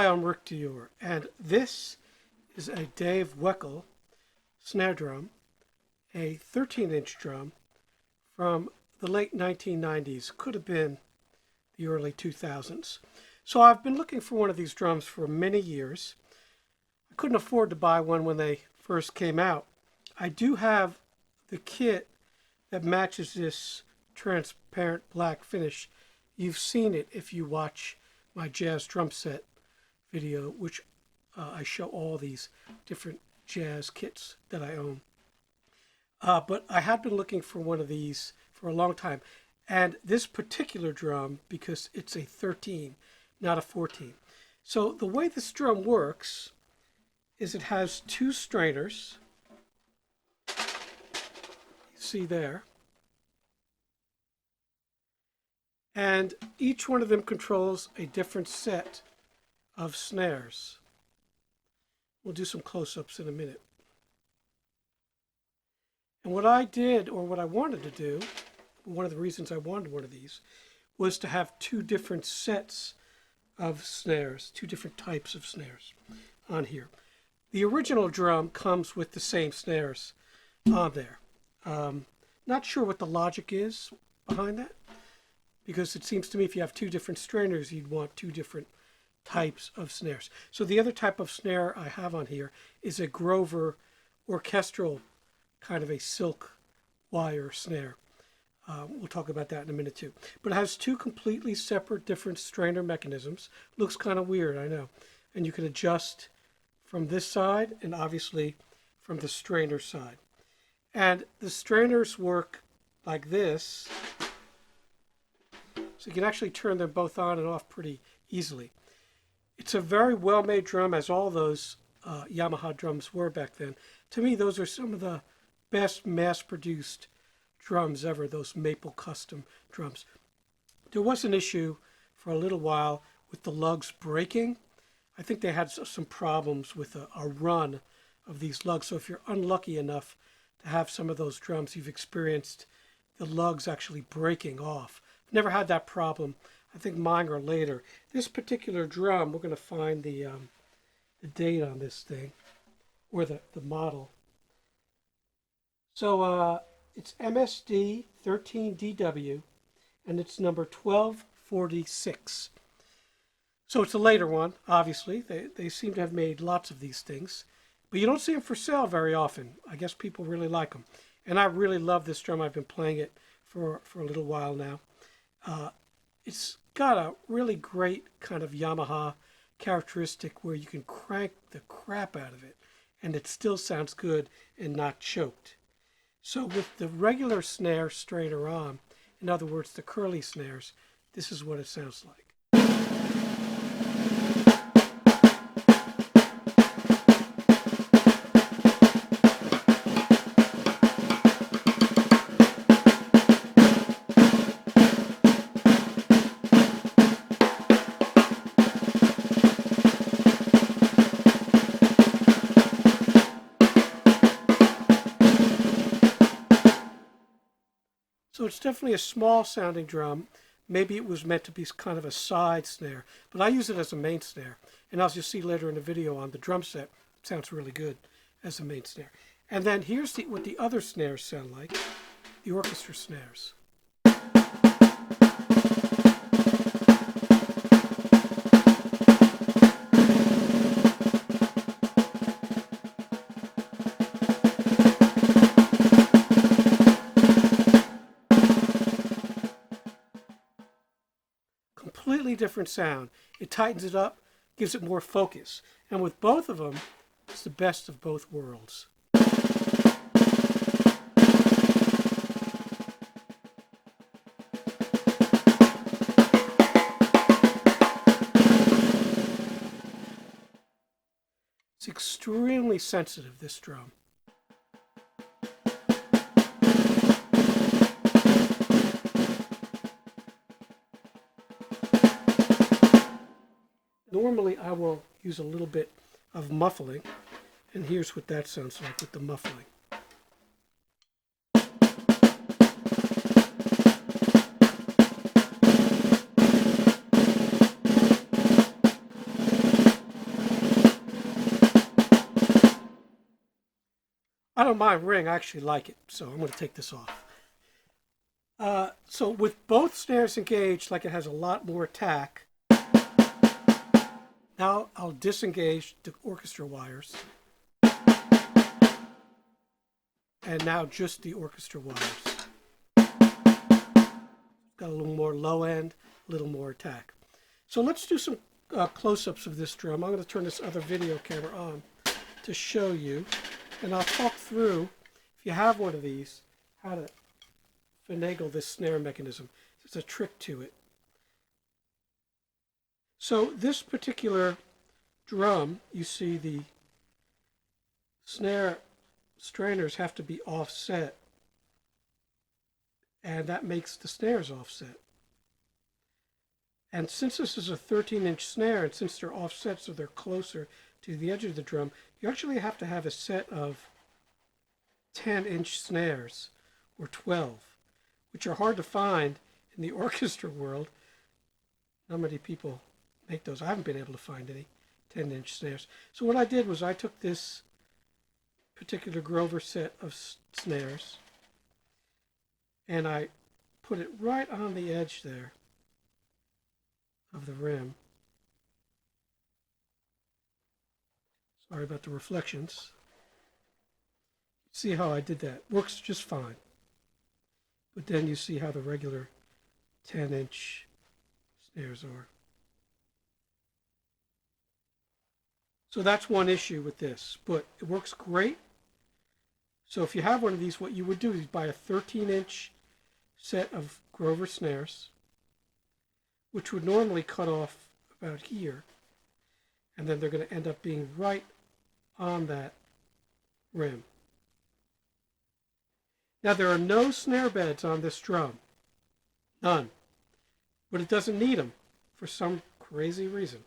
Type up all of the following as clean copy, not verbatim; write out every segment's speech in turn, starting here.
I'm Rick Dior, and this is a Dave Weckl snare drum, a 13-inch drum from the late 1990s, could have been the early 2000s. So I've been looking for one of these drums for many years. I couldn't afford to buy one when they first came out. I do have the kit that matches this transparent black finish. You've seen it if you watch my jazz drum set video, which I show all these different jazz kits that I own. But I had been looking for one of these for a long time. And this particular drum, because it's a 13, not a 14. So the way this drum works is it has two strainers. You see there. And each one of them controls a different set of snares. We'll do some close-ups in a minute. And what I did, or what I wanted to do, one of the reasons I wanted one of these, was to have two different sets of snares, two different types of snares on here. The original drum comes with the same snares on there. Not sure what the logic is behind that, because it seems to me if you have two different strainers, you'd want two different types of snares. So the other type of snare I have on here is a Grover Orchestral, kind of a silk wire snare. We'll talk about that in a minute too. But it has two completely separate different strainer mechanisms. Looks kind of weird, I know. And you can adjust from this side and obviously from the strainer side. And the strainers work like this. So you can actually turn them both on and off pretty easily. It's a very well-made drum, as all those Yamaha drums were back then. To me, those are some of the best mass-produced drums ever, those maple custom drums. There was an issue for a little while with the lugs breaking. I think they had some problems with a run of these lugs. So if you're unlucky enough to have some of those drums, you've experienced the lugs actually breaking off. I've never had that problem. I think mine are later. This particular drum, we're going to find the date on this thing, or the model. So it's MSD 13DW, and it's number 1246. So it's a later one, obviously. They seem to have made lots of these things, but you don't see them for sale very often. I guess people really like them. And I really love this drum. I've been playing it for a little while now. It's got a really great kind of Yamaha characteristic where you can crank the crap out of it and it still sounds good and not choked. So with the regular snare strainer on, in other words, the curly snares, this is what it sounds like. So it's definitely a small sounding drum. Maybe it was meant to be kind of a side snare, but I use it as a main snare. And as you'll see later in the video on the drum set, it sounds really good as a main snare. And then here's what the other snares sound like, the orchestra snares. Completely different sound. It tightens it up, gives it more focus. And with both of them, it's the best of both worlds. It's extremely sensitive, this drum. Normally I will use a little bit of muffling, and here's what that sounds like with the muffling. I don't mind ring, I actually like it, so I'm going to take this off. So with both snares engaged, like it has a lot more attack, now I'll disengage the orchestra wires. And now just the orchestra wires. Got a little more low end, a little more attack. So let's do some close-ups of this drum. I'm going to turn this other video camera on to show you. And I'll talk through, if you have one of these, how to finagle this snare mechanism. There's a trick to it. So this particular drum, you see the snare strainers have to be offset, and that makes the snares offset. And since this is a 13-inch snare, and since they're offset so they're closer to the edge of the drum, you actually have to have a set of 10-inch snares, or 12, which are hard to find in the orchestra world. Not many people make those. I haven't been able to find any 10-inch snares. So what I did was I took this particular Grover set of snares and I put it right on the edge there of the rim. Sorry about the reflections. See how I did that? Works just fine. But then you see how the regular 10-inch snares are. So that's one issue with this, but it works great. So if you have one of these, what you would do is buy a 13-inch set of Grover snares, which would normally cut off about here, and then they're going to end up being right on that rim. Now there are no snare beds on this drum, none, but it doesn't need them for some crazy reason.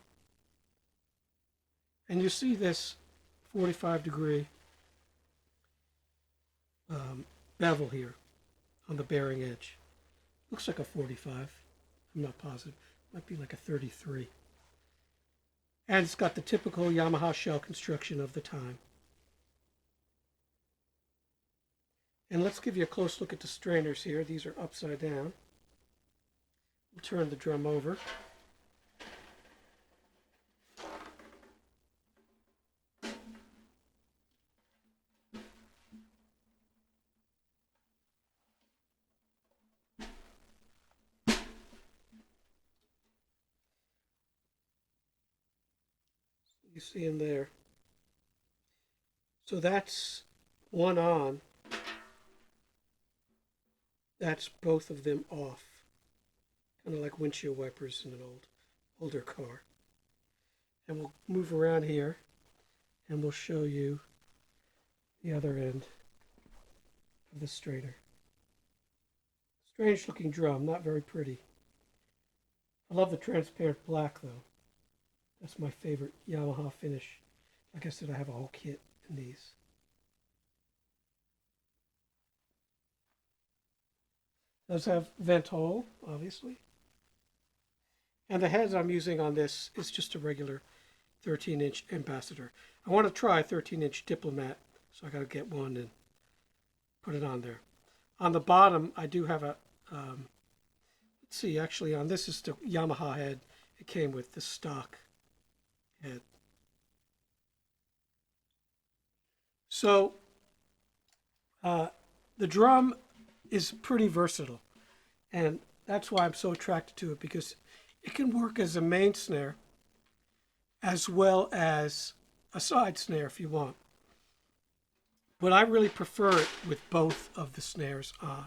And you see this 45-degree bevel here on the bearing edge. Looks like a 45. I'm not positive. Might be like a 33. And it's got the typical Yamaha shell construction of the time. And let's give you a close look at the strainers here. These are upside down. We'll turn the drum over. You see them there. So that's one on. That's both of them off. Kind of like windshield wipers in an older car. And we'll move around here and we'll show you the other end of the strainer. Strange looking drum, not very pretty. I love the transparent black though. That's my favorite Yamaha finish. Like I said, I have a whole kit in these. Does have vent hole, obviously. And the heads I'm using on this is just a regular 13-inch Ambassador. I want to try a 13-inch Diplomat, so I got to get one and put it on there. On the bottom, I do have a, let's see, actually on this is the Yamaha head. It came with the stock head. So the drum is pretty versatile, and that's why I'm so attracted to it, because it can work as a main snare as well as a side snare if you want. But I really prefer it with both of the snares on.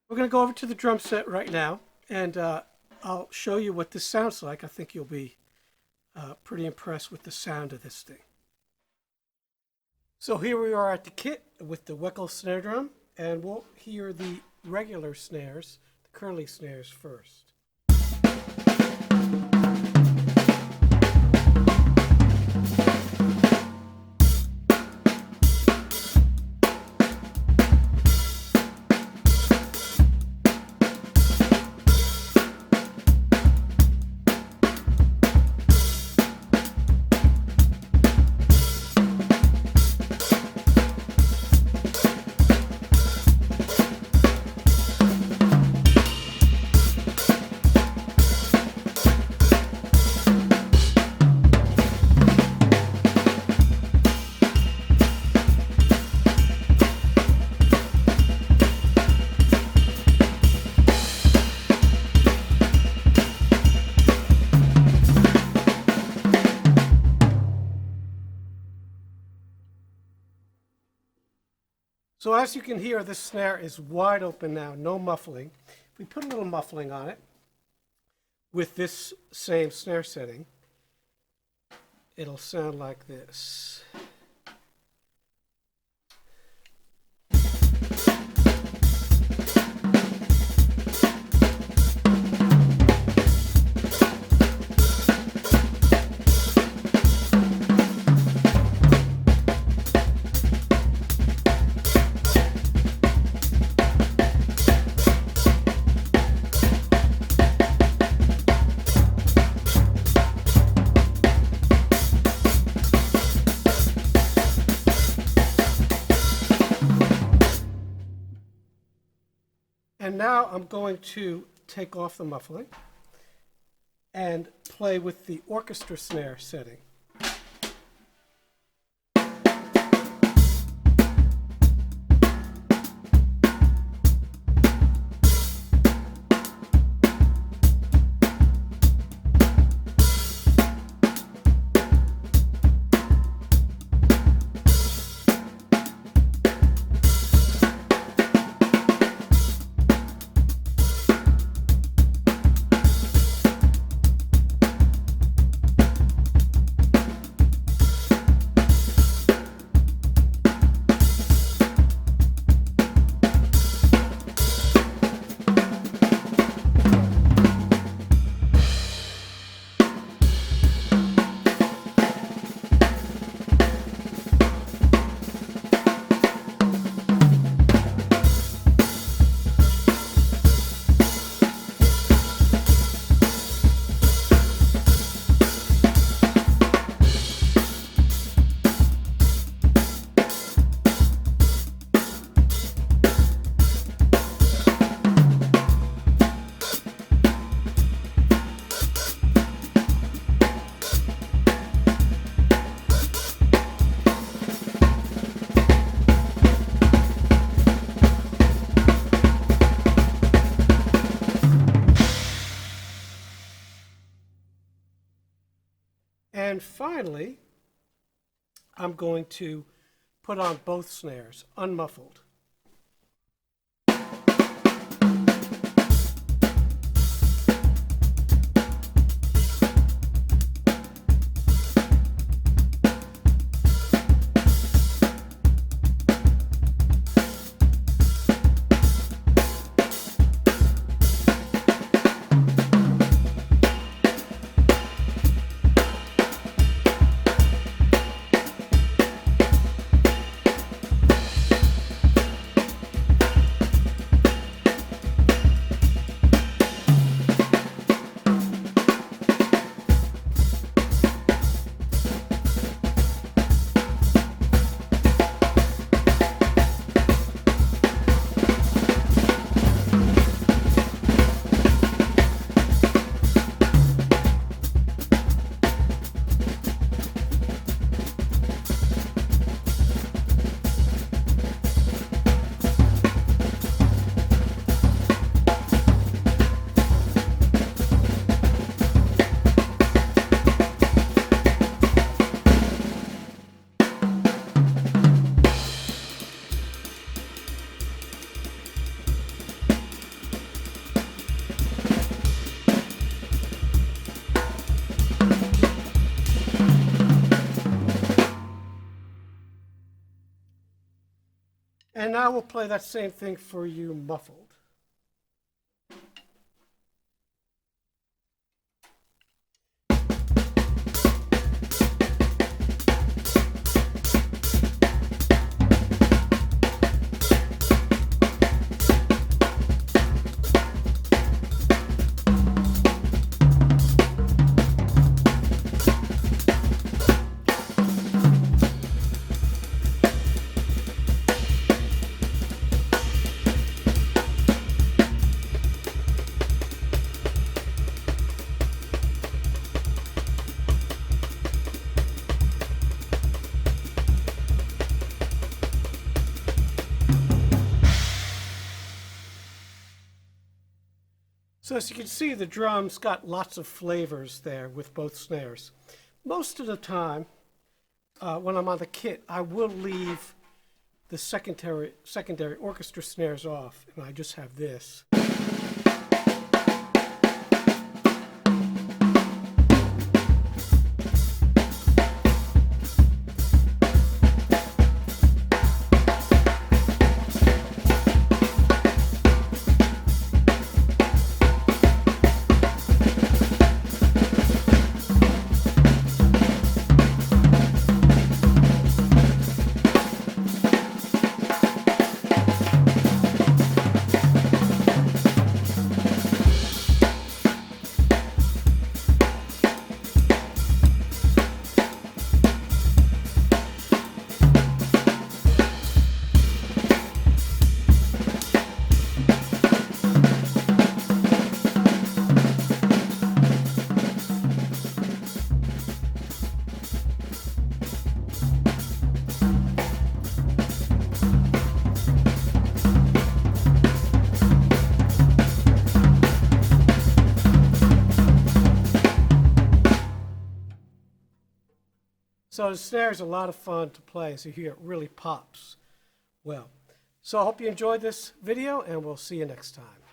We're going to go over to the drum set right now, and I'll show you what this sounds like. I think you'll be pretty impressed with the sound of this thing. So here we are at the kit with the Weckl snare drum, and we'll hear the regular snares, the curly snares first. So as you can hear, this snare is wide open now, no muffling. If we put a little muffling on it with this same snare setting, it'll sound like this. And now I'm going to take off the muffling and play with the orchestra snare setting. And finally, I'm going to put on both snares, unmuffled. And now we'll play that same thing for you muffled. So as you can see, the drums got lots of flavors there with both snares. Most of the time, when I'm on the kit, I will leave the secondary orchestra snares off, and I just have this. So the snare is a lot of fun to play. As you hear, it really pops well. So I hope you enjoyed this video, and we'll see you next time.